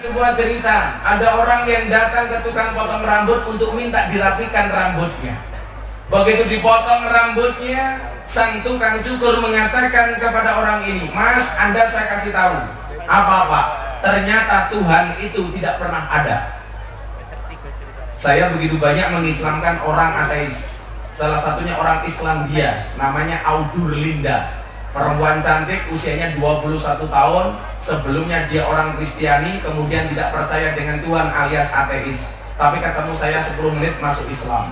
sebuah cerita, ada orang yang datang ke tukang potong rambut untuk minta dirapikan rambutnya. Begitu dipotong rambutnya, sang tukang cukur mengatakan kepada orang ini, "Mas, Anda saya kasih tahu, apa-apa, ternyata Tuhan itu tidak pernah ada." Saya begitu banyak mengislamkan orang ateis. Salah satunya orang Islandia, namanya Audur Linda. Perempuan cantik, usianya 21 tahun. Sebelumnya dia orang Kristiani, kemudian tidak percaya dengan Tuhan alias ateis. Tapi ketemu saya 10 menit masuk Islam.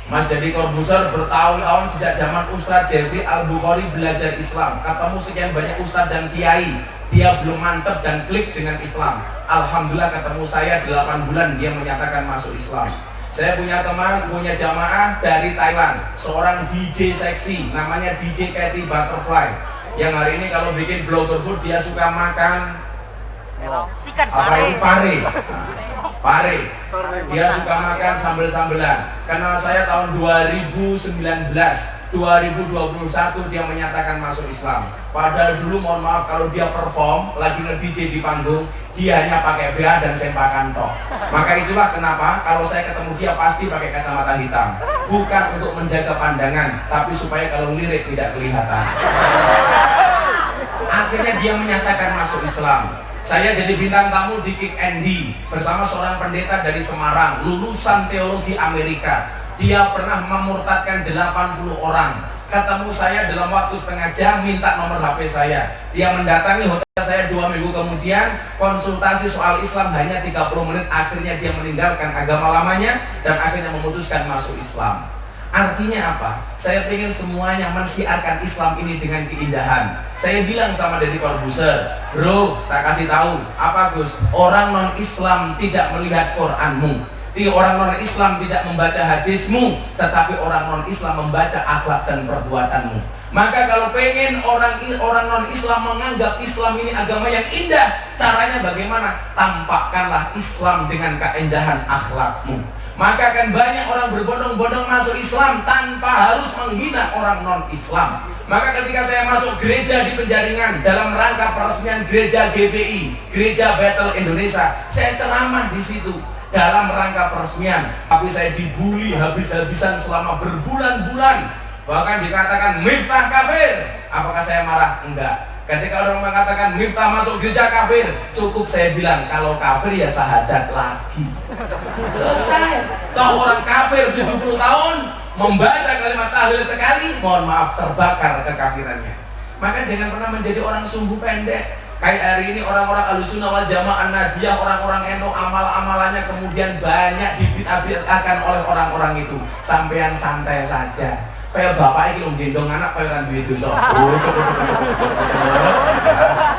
Mas Deddy Corbuzier bertahun-tahun sejak zaman Ustadz Jeffrey Al-Bukhari belajar Islam. Ketemu sekian banyak ustadz dan kiai, dia belum mantep dan klik dengan Islam. Alhamdulillah ketemu saya 8 bulan dia menyatakan masuk Islam. Saya punya teman, punya jamaah dari Thailand, seorang DJ seksi, namanya DJ Katy Butterfly, yang hari ini kalau bikin blogger food dia suka makan apa itu pare. Pare, dia suka makan sambel-sambelan. Kenal saya tahun 2019, 2021 dia menyatakan masuk Islam. Padahal dulu mohon maaf kalau dia perform lagi nge-DJ di panggung, dia hanya pakai BH dan sempakan tok. Maka itulah kenapa kalau saya ketemu dia pasti pakai kacamata hitam. Bukan untuk menjaga pandangan, tapi supaya kalau lirik tidak kelihatan. Akhirnya dia menyatakan masuk Islam. Saya jadi bintang tamu di Kick Andy bersama seorang pendeta dari Semarang, lulusan teologi Amerika. Dia pernah memurtadkan 80 orang. Ketemu saya dalam waktu setengah jam, minta nomor HP saya. Dia mendatangi hotel saya 2 minggu kemudian, konsultasi soal Islam hanya 30 menit. Akhirnya dia meninggalkan agama lamanya dan akhirnya memutuskan masuk Islam. Artinya apa? Saya ingin semuanya mensiarkan Islam ini dengan keindahan. Saya bilang sama Deddy Corbuzier, "Bro, tak kasih tahu, apa Gus? Orang non-Islam tidak melihat Quranmu. Orang non-Islam tidak membaca hadismu, tetapi orang non-Islam membaca akhlak dan perbuatanmu. Maka kalau pengen orang non-Islam menganggap Islam ini agama yang indah, caranya bagaimana? Tampakkanlah Islam dengan keindahan akhlakmu. Maka akan banyak orang berbondong-bondong masuk Islam tanpa harus menghina orang non-Islam. Maka ketika saya masuk gereja di Penjaringan dalam rangka peresmian gereja GBI, Gereja Battle Indonesia, saya ceramah di situ dalam rangka peresmian. Tapi saya dibully habis-habisan selama berbulan-bulan. Bahkan dikatakan Miftah kafir. Apakah saya marah? Enggak. Ketika orang mengatakan Miftah masuk gereja kafir, cukup saya bilang kalau kafir ya syahadat lagi. Selesai. Tahu orang kafir 70 tahun membaca kalimat tahlil sekali, mohon maaf terbakar kekafirannya. Maka jangan pernah menjadi orang sumbu pendek. Kayak hari ini orang-orang Ahlussunnah wal Jamaah Nahdiyah, orang-orang NU amal-amalannya kemudian banyak dibid'ah-bid'ahkan oleh orang-orang itu. Sampean santai saja. Kayak bapak ini gendong anak kayak orang duit dosa.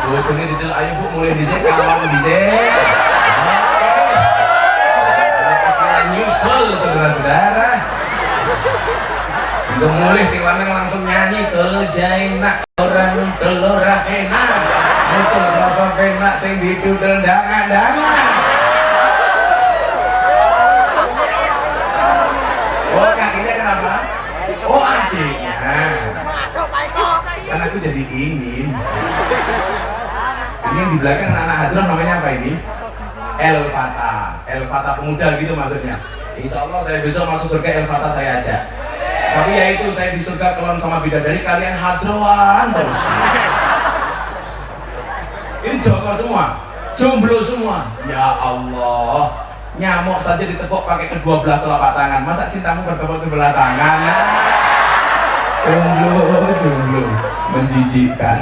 Bojone diceluk, "Ayo Bu, mulai dhisik kalong dhisik." Nyusul saudara-saudara. Udah mulai sing lanang langsung nyanyi, "Tul jainak ora nuntul ora enak. Nuntul rasa penak sing didudel dangan-dangan." Oh, kakinya kenapa? Oh, adiknya. Kan aku jadi dingin. Ini yang di belakang anak hadron namanya apa ini? El Fatah pemuda gitu maksudnya. Insya Allah saya besok masuk surga El Fatah saya ajak. Tapi ya itu saya di surga kelon sama bidadari, kalian hadroan terus. Ini Joko semua, jomblo semua. Ya Allah, nyamuk saja ditepuk pakai kedua belah telapak tangan. Masa cintamu bertepuk sebelah tangan? Jomblo, menjijikkan.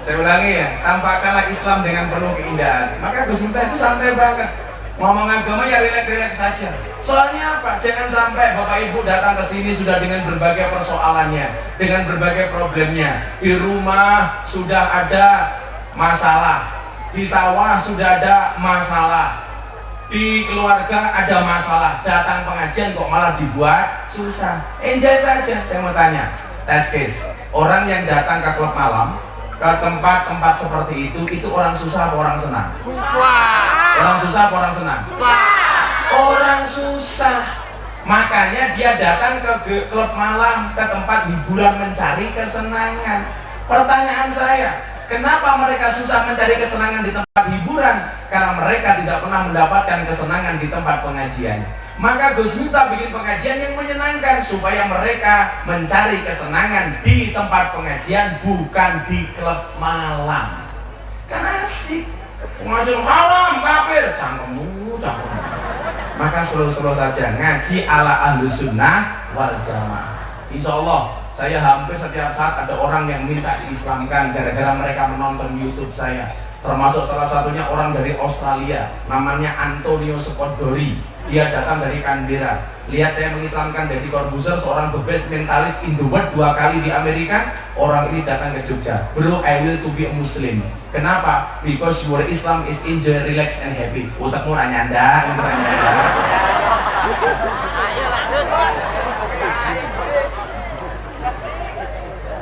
Saya ulangi ya, tampakkanlah Islam dengan penuh keindahan. Maka Gus Miftah itu santai banget. Ngomong agama ya rileks-rileks saja. Soalnya apa? Jangan sampai Bapak Ibu datang ke sini sudah dengan berbagai persoalannya, dengan berbagai problemnya. Di rumah sudah ada masalah, di sawah sudah ada masalah, di keluarga ada masalah. Datang pengajian kok malah dibuat susah. Enjoy saja. Saya mau tanya, test case. Orang yang datang ke klub malam, ke tempat-tempat seperti itu orang susah apa orang senang? Susah. Orang susah apa orang senang? Susah. Orang susah. Makanya dia datang ke klub malam, ke tempat hiburan mencari kesenangan. Pertanyaan saya, kenapa mereka susah mencari kesenangan di tempat hiburan? Karena mereka tidak pernah mendapatkan kesenangan di tempat pengajian. Maka Gus Miftah bikin pengajian yang menyenangkan supaya mereka mencari kesenangan di tempat pengajian, bukan di klub malam. Kan asik. Pengajian haram, kafir, cangkemmu. Maka slow-slow saja ngaji ala ahlus sunnah wal jamaah. Insya Allah saya hampir setiap saat ada orang yang minta diislamkan gara-gara mereka menonton YouTube saya. Termasuk salah satunya orang dari Australia, namanya Antonio Scodori. Dia datang dari Canberra. Lihat saya mengislamkan Deddy Corbuzier, seorang the best mentalist in the world 2 kali di Amerika. Orang ini datang ke Jogja. Bro, I will to be a Muslim. Kenapa? Because your Islam is enjoy, relax and happy. Otakmu nyanda, ini nyanda.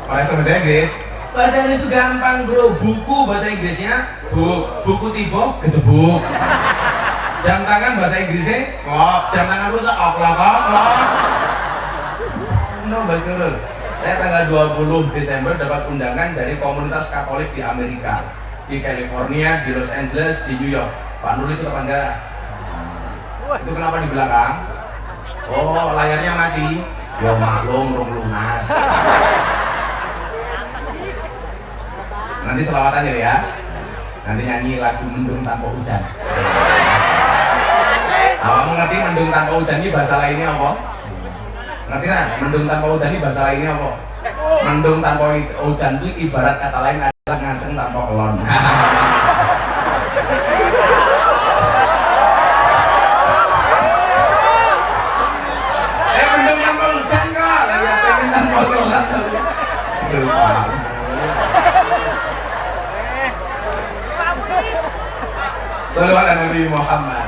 Bahasa Inggris. Bahasa Inggris itu gampang bro. Buku bahasa Inggrisnya buku tiba gedebuk. Jam tangan bahasa Inggrisnya clock. Jam tangan rusak clock. No bahasa Inggris. Saya tanggal 20 Desember dapat undangan dari komunitas Katolik di Amerika, di California, di Los Angeles, di New York. Pak Nur itu apa enggak? Itu kenapa di belakang? Oh, layarnya mati. Ya maklum, lunas. Nanti selawatannya ya. Nanti nyanyi lagu Mendung Tanpa Udan. Kamu ngerti Mendung Tanpa Udan ini bahasa lainnya apa? Ngerti kan? Mendung Tanpa Udan ini bahasa lainnya apa? Mendung tanpa udan itu ibarat kata lain adalah ngaceng tanpa kelon. Mendung tanpa udan kok, lagi pengen tanpa kelon. Sallallahu alaihi Muhammad.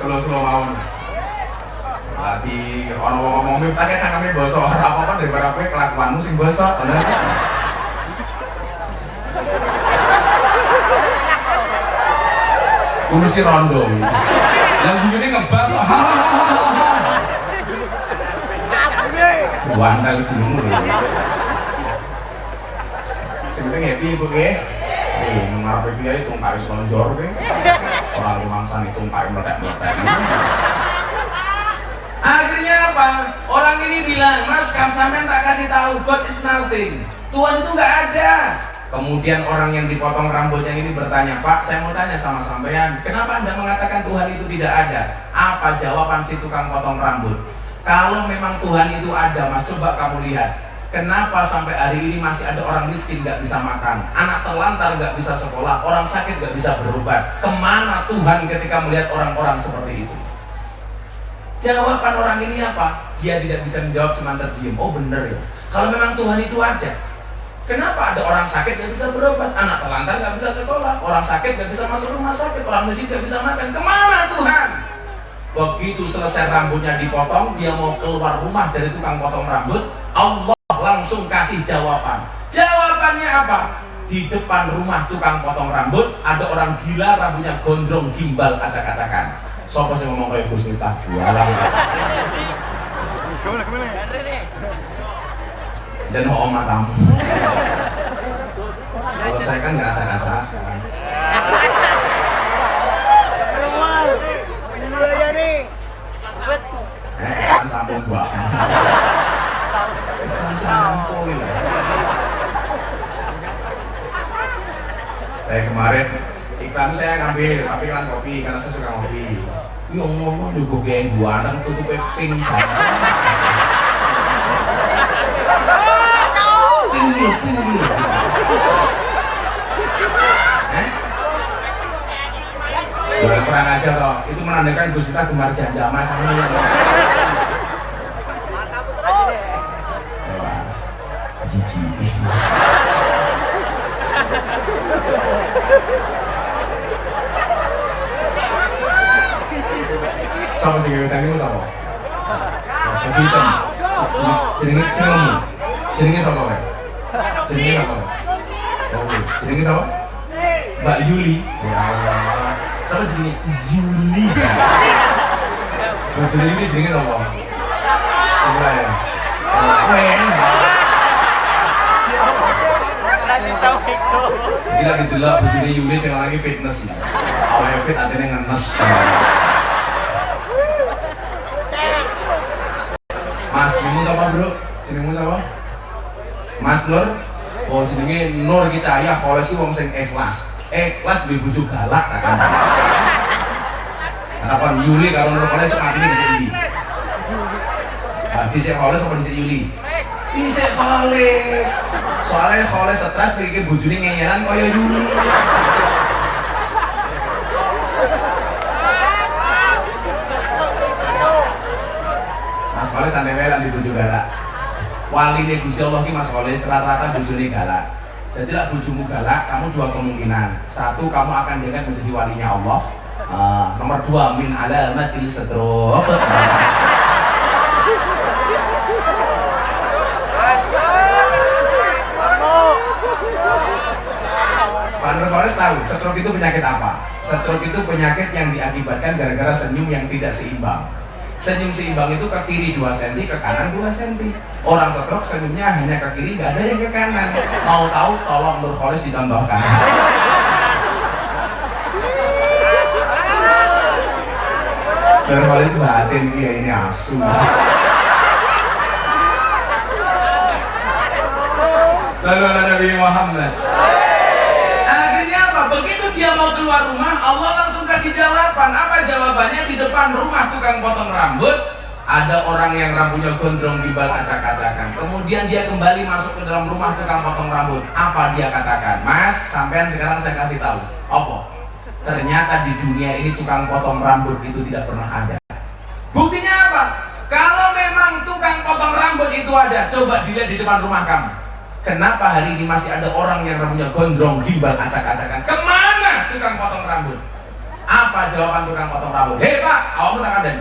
Slow mau. Lagi orang ngomong Miftah kayak cangkeme basa ora apa-apa daripada kowe kelakuanmu sing basa. Bener. Ku mesti rondo. Yang bujune ngebas. Wandal gunung lho. Sing penting happy ibu nggih. Ngarepe kiai tungkae slonjor kowe. Ora rumangsan itu tungkae meledak-meledak. Akhirnya apa? Orang ini bilang, Mas, kamu sampean tak kasih tahu, God is nothing. Tuhan itu nggak ada. Kemudian orang yang dipotong rambutnya ini bertanya, Pak, saya mau tanya sama sampean, kenapa Anda mengatakan Tuhan itu tidak ada? Apa jawaban si tukang potong rambut? Kalau memang Tuhan itu ada, Mas, coba kamu lihat. Kenapa sampai hari ini masih ada orang miskin nggak bisa makan, anak terlantar nggak bisa sekolah, orang sakit nggak bisa berobat? Kemana Tuhan ketika melihat orang-orang seperti itu? Jawaban orang ini apa? Dia tidak bisa menjawab, cuma terdiam. Oh bener ya, kalau memang Tuhan itu ada, kenapa ada orang sakit gak bisa berobat, anak terlantar gak bisa sekolah, orang sakit gak bisa masuk rumah sakit, orang miskin gak bisa makan? Kemana Tuhan? Begitu selesai rambutnya dipotong, dia mau keluar rumah dari tukang potong rambut, Allah langsung kasih jawaban. Jawabannya apa? Di depan rumah tukang potong rambut ada orang gila, rambutnya gondrong, gimbal, acak-acakan. Sopo sih ngomong kayak Gus Miftah jualan. Jangan omah kamu. Kalau saya kan nggak acak-acakan. Kan sampung buah. Kan sampung. Saya kemarin iklan saya ngambil, tapi iklan kopi karena saya suka kopi. Yo ngomong juga geng gua nang tutup pink kurang aja toh, itu menandakan Gus Miftah gemar janda makanya. Jijik. Sama sih gebetan itu sama. Baju hitam. Jenenge jenengmu. Jenenge sama kan? Jenenge sama. Oke, jenenge sama? Mbak Yuli. Ya Allah. Sama jenenge Yuli. Bojone ini jenenge apa? Coba ya. Wen. Kasih tahu itu. Iki lagi delok bojone Yuli sing lagi fitness iki. Awake fit atene ngenes. Mas, jenengmu siapa, Bro? Jenengmu siapa? Mas Nur. Oh, jenenge Nur iki cahya Kholes iki wong sing ikhlas. Ikhlas duwe bojo galak tak kan. Apa Yuli karo Nur Kholes matine dhisik iki. Dhisik Kholes apa dhisik Yuli? Dhisik Kholes. Soalnya Kholes stres pikir bojone ngeyelan kaya Yuli. Mas Kholes santai wae lan di bojo galak. Waline Gusti Allah ki Mas Kholes rata-rata bojone galak. Jadi lah bojomu galak, kamu dua kemungkinan. Satu, kamu akan diangkat menjadi walinya Allah. Nomor dua, min alamatil stroke. Pak Nur Kholes tahu stroke itu penyakit apa? Stroke itu penyakit yang diakibatkan gara-gara senyum yang tidak seimbang. Senyum seimbang itu ke kiri 2 cm, ke kanan 2 cm. Orang stroke senyumnya hanya ke kiri, gak ada yang ke kanan. Mau tahu, tolong Nur Kholes dicontohkan. Nur Kholes batin ya ini asu. Sallallahu alaihi Nabi Muhammad. Akhirnya apa? Begitu dia mau keluar rumah, Allah langsung kasih jawaban. Apa jawabannya? Di depan rumah tukang potong rambut ada orang yang rambutnya gondrong gimbal acak-acakan. Kemudian dia kembali masuk ke dalam rumah tukang potong rambut. Apa dia katakan? Mas, sampean sekarang saya kasih tahu. Apa? Ternyata di dunia ini tukang potong rambut itu tidak pernah ada. Buktinya apa? Kalau memang tukang potong rambut itu ada, coba dilihat di depan rumah kamu. Kenapa hari ini masih ada orang yang rambutnya gondrong gimbal acak-acakan? Kemana tukang potong rambut? Apa jawaban tukang potong rambut? Hei Pak, awakmu tak ada.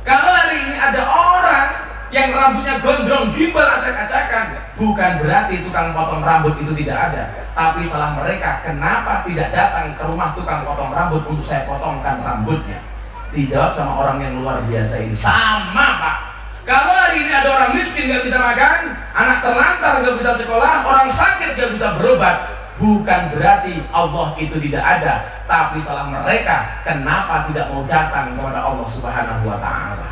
Kalau hari ini ada orang yang rambutnya gondrong gimbal acak-acakan, bukan berarti tukang potong rambut itu tidak ada, tapi salah mereka. Kenapa tidak datang ke rumah tukang potong rambut untuk saya potongkan rambutnya? Dijawab sama orang yang luar biasa ini. Sama Pak. Kalau hari ini ada orang miskin gak bisa makan, anak terlantar gak bisa sekolah, orang sakit gak bisa berobat, bukan berarti Allah itu tidak ada, tapi salah mereka. Kenapa tidak mau datang kepada Allah Subhanahu wa Ta'ala?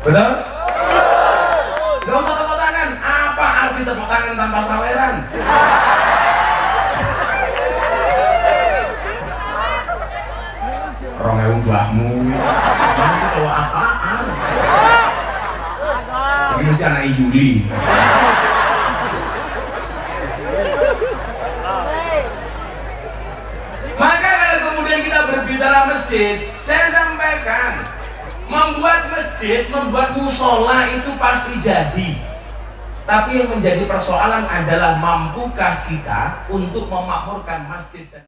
Betul? Gak usah tepuk tangan. Apa arti tepuk tangan tanpa saweran? Orang mbahmu itu cowok apaan? Ini mesti anak Yuli. Maka kalau kemudian kita berbicara masjid, saya sampaikan, membuat masjid, membuat musola itu pasti jadi. Tapi yang menjadi persoalan adalah mampukah kita untuk memakmurkan masjid dan